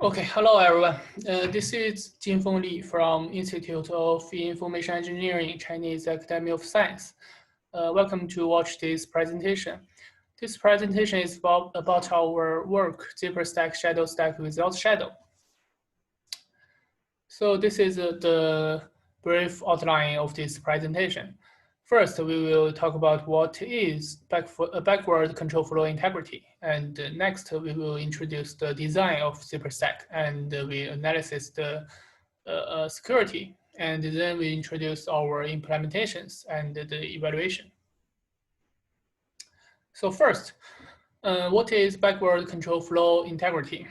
Okay, hello everyone. This is Jinfeng Li from Institute of Information Engineering, Chinese Academy of Science. Welcome to watch this presentation. This presentation is about our work, zipper stack, shadow stack without shadow. So this is the brief outline of this presentation. First, we will talk about what is backward control flow integrity. And next, we will introduce the design of zipper stack, and we analyze the security. And then we introduce our implementations and the evaluation. So first, what is backward control flow integrity,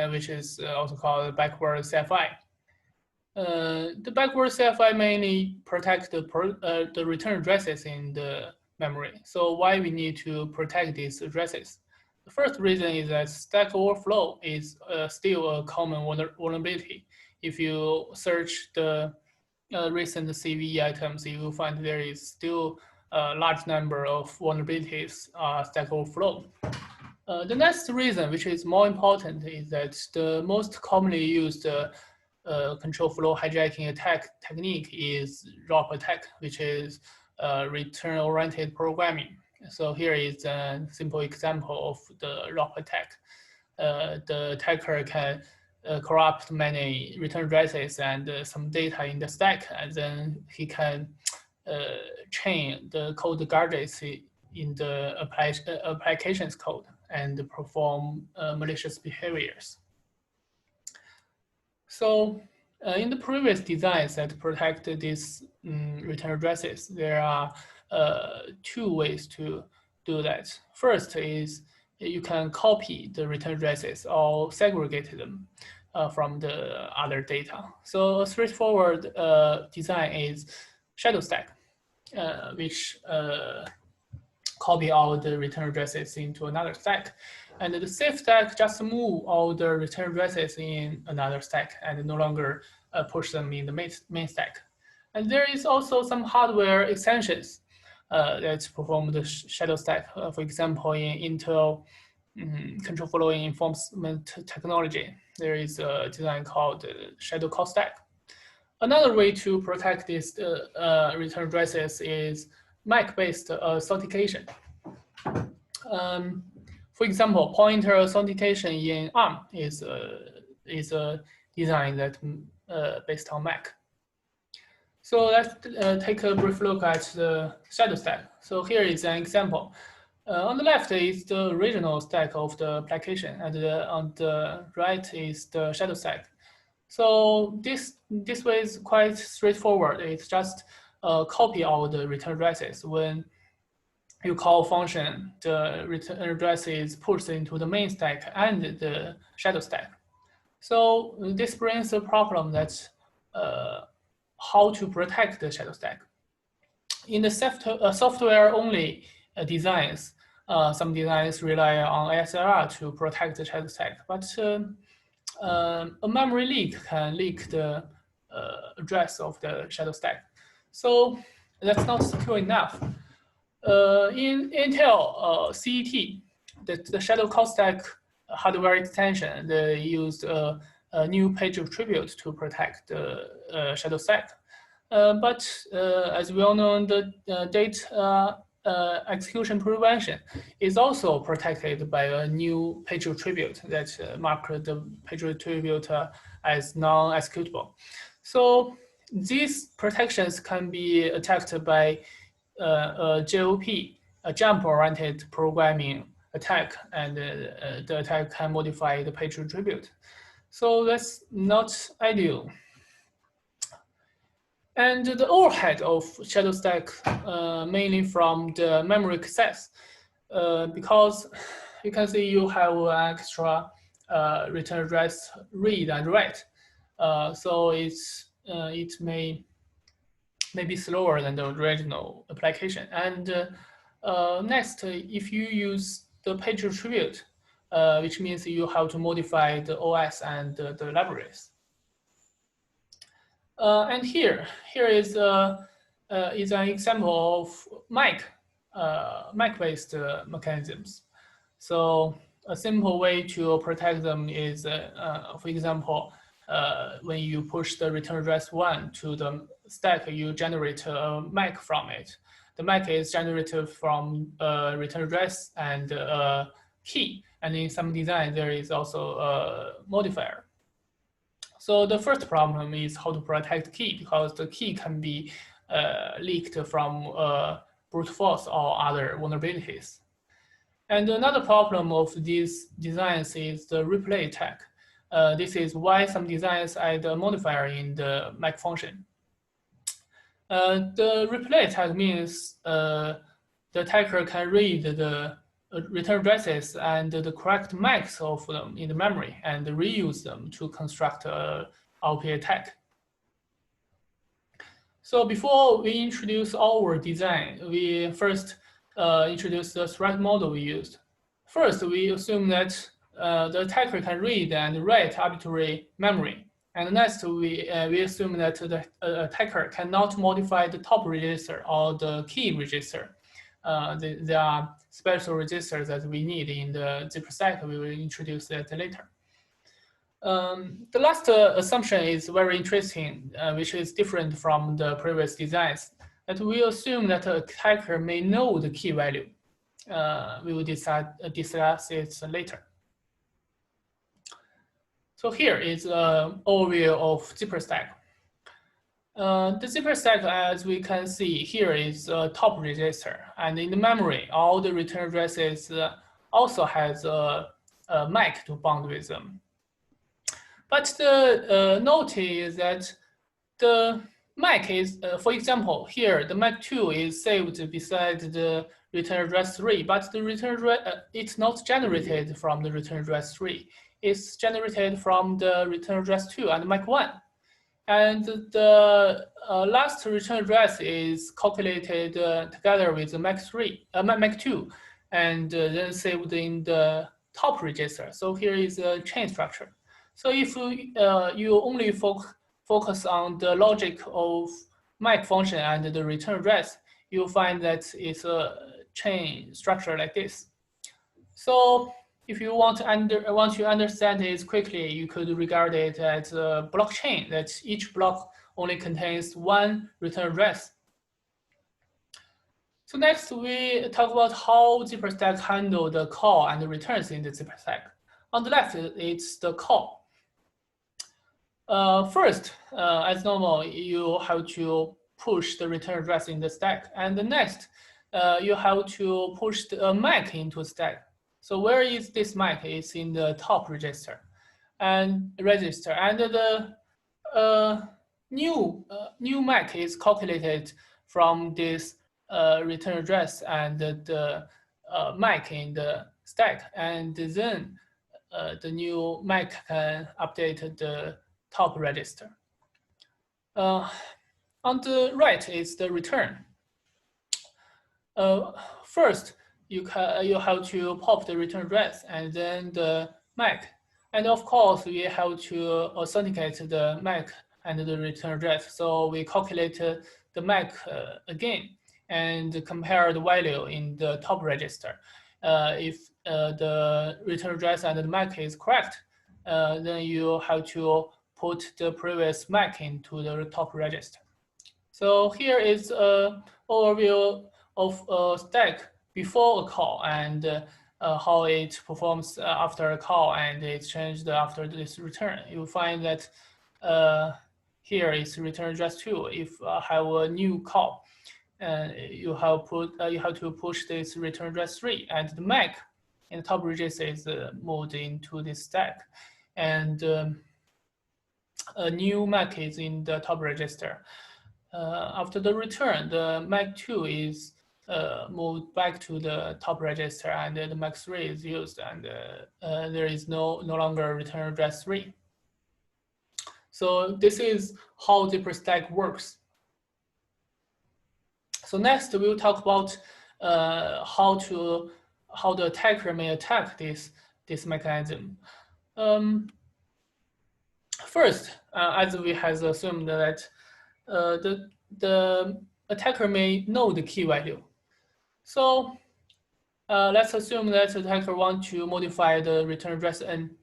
which is also called backward CFI? The backward CFI mainly protect the return addresses in the memory. So why we need to protect these addresses? The first reason is that stack overflow is still a common vulnerability. If you search the recent CVE items, you will find there is still a large number of vulnerabilities stack overflow. The next reason, which is more important, is that the most commonly used control flow hijacking attack technique is ROP attack, which is return-oriented programming. So here is a simple example of the ROP attack. The attacker can corrupt many return addresses and some data in the stack, and then he can chain the code gadgets in the application's code and perform malicious behaviors. So in the previous designs that protect these return addresses, there are two ways to do that. First is you can copy the return addresses or segregate them from the other data. So a straightforward design is shadow stack, which copy all the return addresses into another stack. And the safe stack just move all the return addresses in another stack and no longer push them in the main stack. And there is also some hardware extensions that perform the shadow stack. For example, in Intel control flow enforcement technology, there is a design called shadow call stack. Another way to protect these return addresses is MAC-based authentication. For example, pointer authentication in ARM is a design that based on MAC. So let's take a brief look at the shadow stack. So here is an example. On the left is the original stack of the application, and on the right is the shadow stack. So this way is quite straightforward. It's just copy all the return addresses. When you call function, the return address is pushed into the main stack and the shadow stack. So this brings a problem that how to protect the shadow stack. In the software-only designs, some designs rely on ASLR to protect the shadow stack, but a memory leak can leak the address of the shadow stack. So that's not secure enough. In Intel CET, the shadow call stack hardware extension, they used a new page attribute to protect the shadow stack. But as we all know, the date execution prevention is also protected by a new page attribute that mark the page attribute as non-executable. So these protections can be attacked by a JOP, a jump-oriented programming attack, and the attack can modify the page attribute. So that's not ideal. And the overhead of shadow stack mainly from the memory access, because you can see you have an extra return address read and write. So it may be slower than the original application. And next, if you use the page attribute, which means you have to modify the OS and the libraries. And here is an example of MAC-based mechanisms. So a simple way to protect them is, for example, when you push the return address 1 to the stack, you generate a MAC from it. The MAC is generated from a return address and a key. And in some design, there is also a modifier. So the first problem is how to protect key, because the key can be leaked from brute force or other vulnerabilities. And another problem of these designs is the replay attack. This is why some designs add a modifier in the MAC function. The replay attack means the attacker can read the return addresses and the correct MACs of them in the memory and reuse them to construct a RP attack. So before we introduce our design, we first introduce the threat model we used. First, we assume that the attacker can read and write arbitrary memory. And next, we assume that the attacker cannot modify the top register or the key register. There are special registers that we need in the zipper stack. We will introduce that later. The last assumption is very interesting, which is different from the previous designs. That we assume that the attacker may know the key value. We will discuss it later. So here is an overview of zipper stack. The zipper stack, as we can see here, is a top register, and in the memory, all the return addresses also has a MAC to bound with them. But the note is that the MAC is, for example, here the MAC2 is saved beside the return address 3, but the return address it's not generated from the return address 3. It's generated from the return address 2 and MAC1. And the last return address is calculated together with the MAC2, and then saved in the top register. So here is a chain structure. So if you only focus on the logic of MAC function and the return address, you'll find that it's a chain structure like this. So if you want to understand it quickly, you could regard it as a blockchain, that each block only contains one return address. So next, we talk about how zipper stack handle the call and the returns in the zipper stack. On the left, it's the call. First, as normal, you have to push the return address in the stack. And the next, you have to push the MAC into the stack. So where is this MAC? It's in the top register. And the new MAC is calculated from this return address and the MAC in the stack. And then the new MAC can update the top register. On the right is the return. First, you have to pop the return address and then the MAC. And of course, we have to authenticate the MAC and the return address. So we calculate the MAC again and compare the value in the top register. If the return address and the MAC is correct, then you have to put the previous MAC into the top register. So here is an overview of a stack before a call and how it performs after a call and it's changed after this return. You find that here is return address 2. If I have a new call, you have to push this return address 3, and the MAC in the top register is moved into this stack, and a new MAC is in the top register. After the return, the MAC2 is moved back to the top register, and the MAC3 is used, and there is no longer return address 3. So this is how zipper stack works. So next, we'll talk about how the attacker may attack this mechanism. First, as we have assumed that the attacker may know the key value. So Let's assume that the attacker wants to modify the return address n.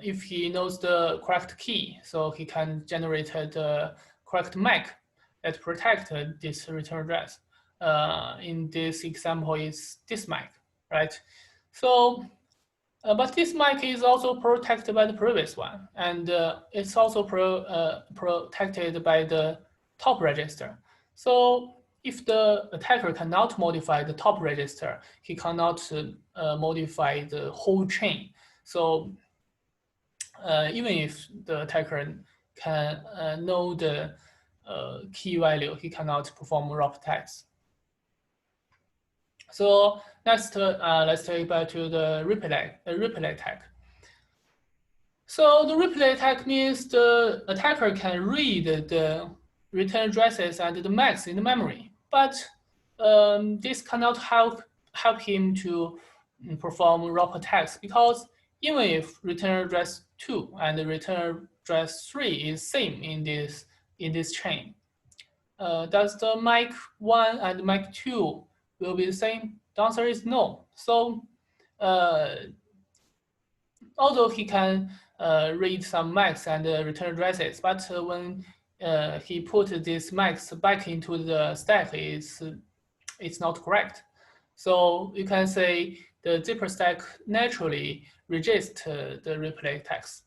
If he knows the correct key, so he can generate the correct MAC that protect this return address. In this example, is this MAC, right? So, but this MAC is also protected by the previous one, and it's also protected by the top register. So if the attacker cannot modify the top register, he cannot modify the whole chain. So even if the attacker can know the key value, he cannot perform ROP attacks. So next, let's take back to the replay attack. So the replay attack means the attacker can read the return addresses and the MACs in the memory, but this cannot help him to perform ROP attacks, because even if return address 2 and the return address 3 is same in this chain, does the MAC 1 and MAC 2 will be the same? The answer is no. So although he can read some MACs and return addresses, but when he put these MACs back into the stack, it's not correct. So you can say the zipper stack naturally rejects the replay attacks.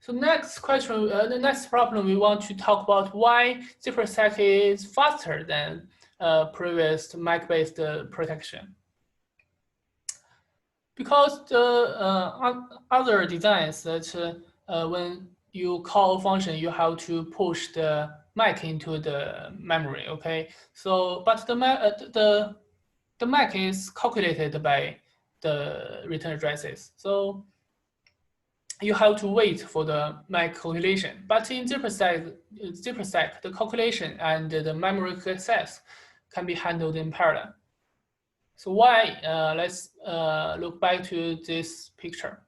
So next question, the next problem, we want to talk about why zipper stack is faster than previous MAC-based protection. Because the other designs that when you call a function, you have to push the MAC into the memory. Okay, so but the MAC is calculated by the return addresses, so you have to wait for the MAC calculation. But in zipper stack, the calculation and the memory access can be handled in parallel. So why? Let's look back to this picture.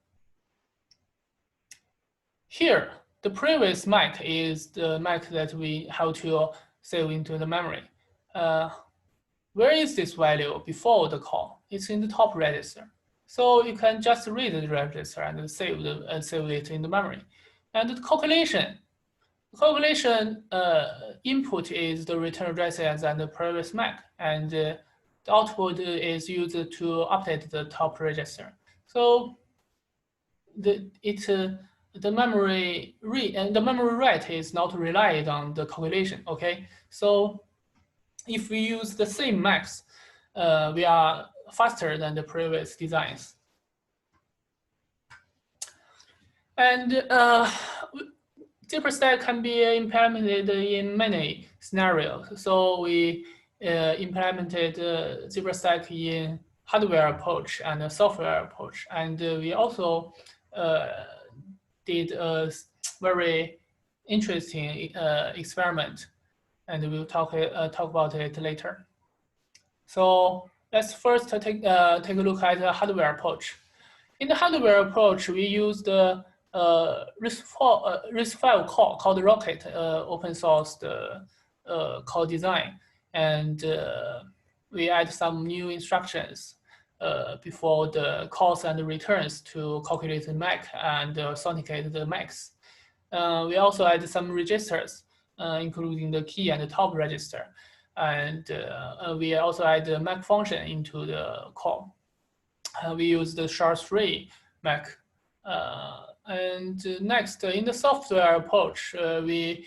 Here, the previous MAC is the MAC that we have to save into the memory. Where is this value before the call? It's in the top register. So you can just read the register and save it in the memory. And the calculation input is the return addresses and the previous MAC, and the output is used to update the top register. So the memory read and the memory write is not relied on the calculation. Okay, so if we use the same MACs, we are faster than the previous designs. And zipper stack can be implemented in many scenarios. So we implemented zipper stack in hardware approach and software approach, and we also did a very interesting experiment, and we'll talk about it later. So let's first take a look at the hardware approach. In the hardware approach, we use the RISC-V core called Rocket, open source core design, and we add some new instructions before the calls and returns to calculate the MAC and authenticate the MACs. We also add some registers, including the key and the top register, and we also add the MAC function into the call. We use the SHA-3 MAC. And next, in the software approach, we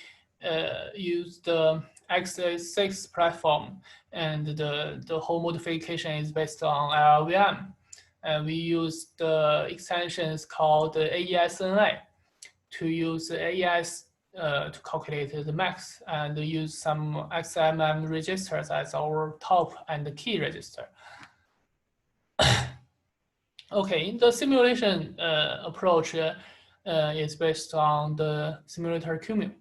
use the x86 platform, and the whole modification is based on LLVM. And we use the extensions called AES-NA to use AES to calculate the MACs, and use some XMM registers as our top and the key register. Okay, the simulation approach is based on the simulator QEMU,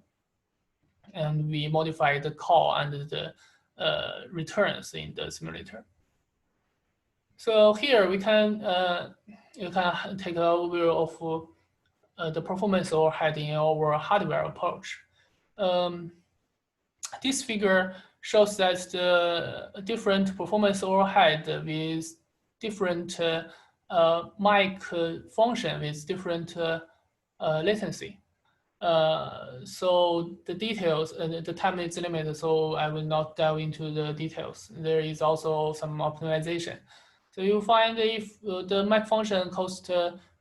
and we modify the call and the returns in the simulator. So here we can you can take an overview of the performance overhead in our hardware approach. This figure shows that the different performance overhead with different mic function with different latency. So the details, the time is limited, so I will not delve into the details. There is also some optimization. So you find if the mic function costs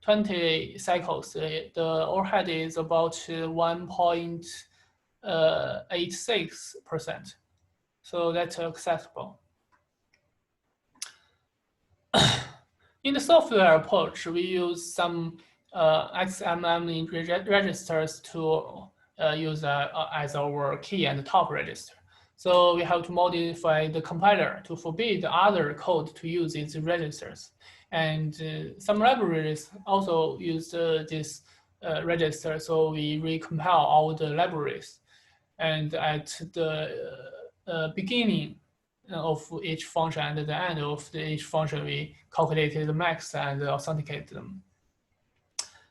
20 cycles, the overhead is about 1.86%. So that's acceptable. In the software approach, we use some XMM registers to use as our key and top register. So we have to modify the compiler to forbid other code to use these registers. And some libraries also use this register, so we recompile all the libraries. And at the beginning of each function and at the end of each function, we calculated the max and authenticate them.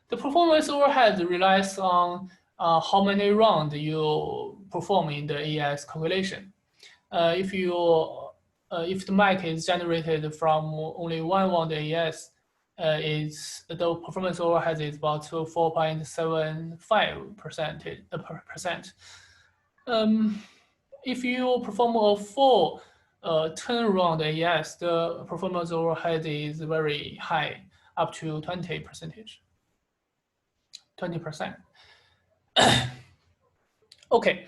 The performance overhead relies on how many rounds you perform in the AES calculation. If the mic is generated from only one round AES, the performance overhead is about 4.75%. If you perform a full 10 round AES, the performance overhead is very high, up to 20%. Okay,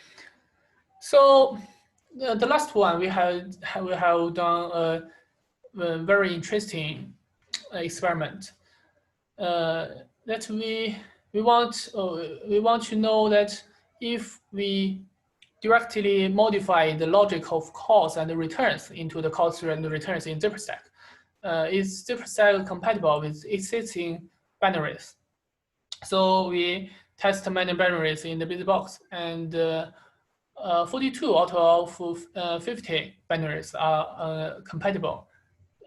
so the last one we have done a very interesting experiment that we want to know that if we directly modify the logic of calls and returns into the calls and returns in ZipperStack, is ZipperStack compatible with existing binaries? So we test many binaries in the BusyBox, and 42 out of 50 binaries are compatible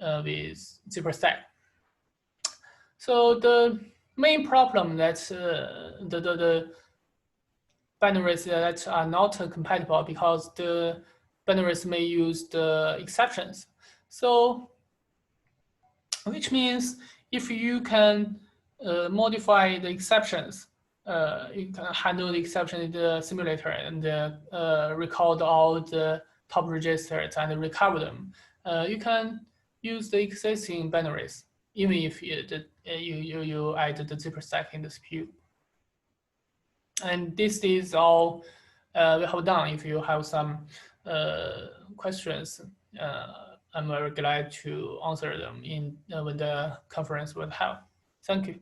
with ZipperStack. So the main problem that the binaries that are not compatible because the binaries may use the exceptions. So, which means if you can modify the exceptions, you can handle the exception in the simulator and record all the top registers and recover them. You can use the existing binaries, even if you add the ZipperStack in the CPU. And this is all we have done. If you have some questions, I'm very glad to answer them when the conference will have. Thank you.